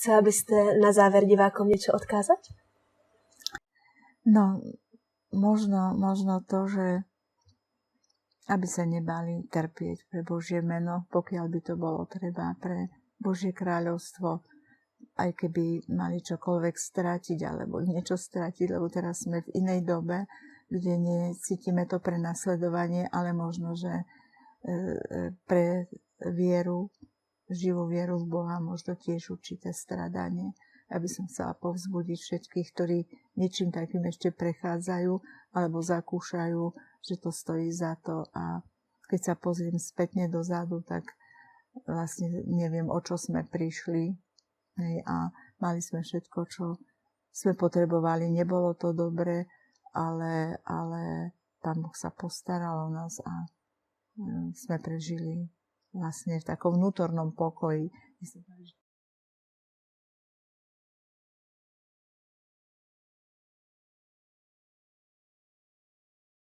Chcela by ste na záver divákom niečo odkázať? No, možno to, že aby sa nebali trpieť pre Božie meno, pokiaľ by to bolo treba pre Božie kráľovstvo, aj keby mali čokoľvek stratiť alebo niečo stratiť, lebo teraz sme v inej dobe, kde necítime to prenasledovanie, ale možno, že pre vieru, živú vieru v Boha, možno tiež určité stradanie. Aby som chcela povzbudiť všetkých, ktorí niečím takým ešte prechádzajú alebo zakúšajú, že to stojí za to. A keď sa pozriem spätne dozadu, tak vlastne neviem, o čo sme prišli. A mali sme všetko, čo sme potrebovali. Nebolo to dobre, ale Pán Boh sa postaral o nás a sme prežili vlastne v takom vnútornom pokoji.